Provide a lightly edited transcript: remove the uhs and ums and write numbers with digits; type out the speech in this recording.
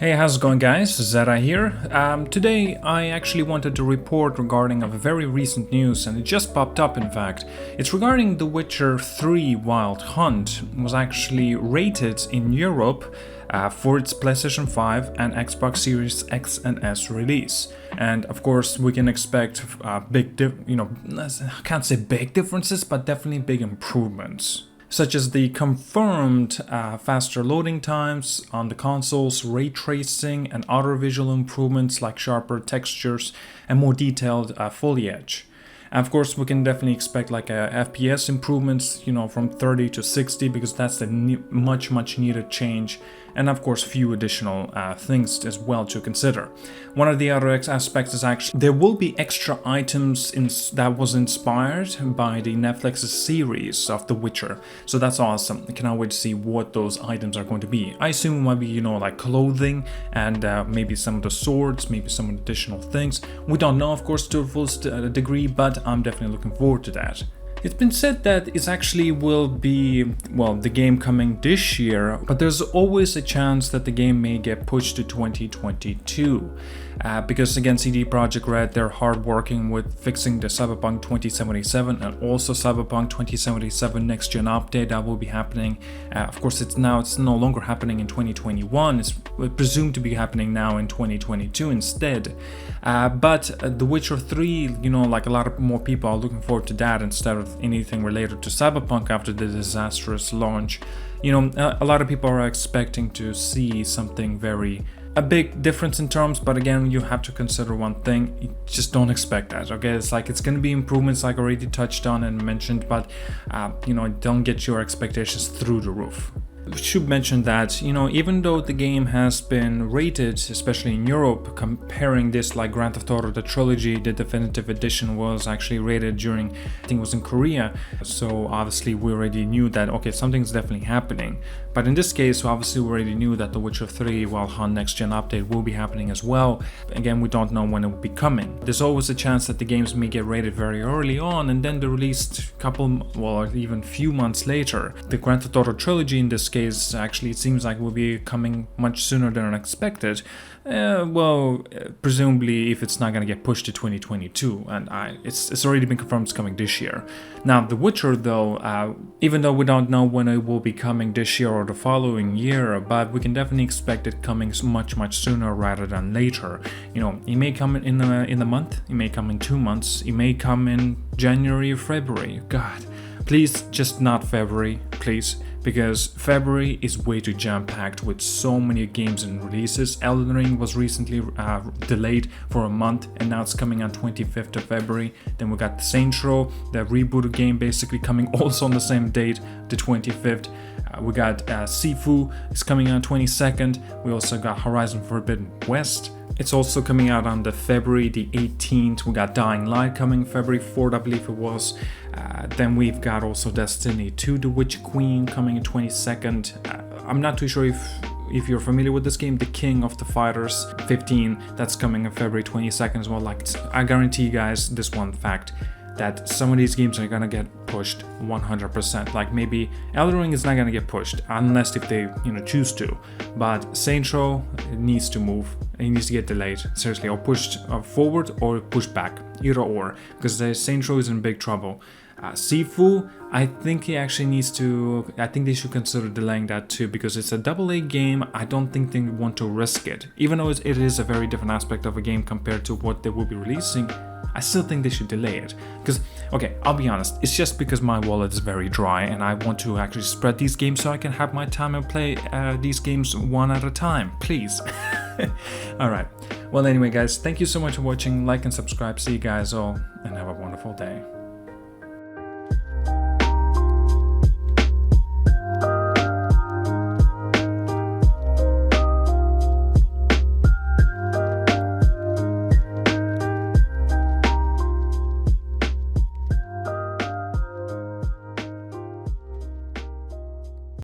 Hey, how's it going, guys? ZedEye here. Today I actually wanted to report regarding a very recent news, and it just popped up in fact. It's regarding The Witcher 3 Wild Hunt. It was actually rated in Europe for its PlayStation 5 and Xbox Series X and S release. And of course we can expect I can't say big differences, but definitely big improvements, such as the confirmed faster loading times on the consoles, ray tracing and other visual improvements like sharper textures and more detailed foliage. And of course we can definitely expect like FPS improvements, from 30 to 60, because that's the much needed change, and of course few additional things as well to consider. One of the other aspects is actually there will be extra items that was inspired by the Netflix's series of The Witcher, so that's awesome. I cannot wait to see what those items are going to be. I assume it might be like clothing and maybe some of the swords, maybe some additional things. We don't know, of course, to a full degree, but I'm definitely looking forward to that. It's been said that it actually will be, the game coming this year, but there's always a chance that the game may get pushed to 2022. Because again, CD Projekt Red, they're hard working with fixing the Cyberpunk 2077 and also Cyberpunk 2077 next gen update that will be happening. Of course, it's no longer happening in 2021. It's presumed to be happening now in 2022 instead. But The Witcher 3, like a lot of more people are looking forward to that instead of anything related to Cyberpunk after the disastrous launch. A lot of people are expecting to see something a big difference in terms, but again, you have to consider one thing: you just don't expect that, okay? It's gonna be improvements like I already touched on and mentioned, but don't get your expectations through the roof. We should mention that, even though the game has been rated, especially in Europe, comparing this like Grand Theft Auto, the trilogy, the definitive edition was actually rated during, I think it was in Korea, so obviously we already knew that, okay, something's definitely happening. But in this case, obviously we already knew that The Witcher 3 Wild Hunt Next Gen update will be happening as well. Again, we don't know when it will be coming. There's always a chance that the games may get rated very early on and then they're released or even few months later. The Grand Theft Auto trilogy in this case, actually it seems like will be coming much sooner than expected. Presumably if it's not going to get pushed to 2022, and it's already been confirmed it's coming this year. Now The Witcher though, even though we don't know when it will be coming this year or the following year, but we can definitely expect it coming much sooner rather than later. It may come in a month, it may come in 2 months, it may come in January or February. God, please just not February, please, because February is way too jam-packed with so many games and releases. Elden Ring was recently delayed for a month, and now it's coming on 25th of February. Then we got Saints Row, the rebooted game, basically coming also on the same date, the 25th. We got Sifu is coming on 22nd. We also got Horizon Forbidden West. It's also coming out on the February the 18th. We got Dying Light coming February 4th, I believe it was. Then we've got also Destiny 2, The Witch Queen coming in 22nd. I'm not too sure if you're familiar with this game, The King of the Fighters 15, that's coming on February 22nd as well. I guarantee you guys this one fact, that some of these games are gonna get pushed 100%. Like maybe Elden Ring is not gonna get pushed unless if they choose to, but Saints Row, it needs to move. It needs to get delayed, seriously, or pushed forward or pushed back, either or, because the Saints Row is in big trouble. Sifu, I think he actually needs to. I think they should consider delaying that too, because it's a AA game. I don't think they want to risk it, even though it is a very different aspect of a game compared to what they will be releasing. I still think they should delay it, because, okay, I'll be honest, it's just because my wallet is very dry and I want to actually spread these games so I can have my time and play these games one at a time, please. Alright, well anyway guys, thank you so much for watching, like and subscribe, see you guys all, and have a wonderful day.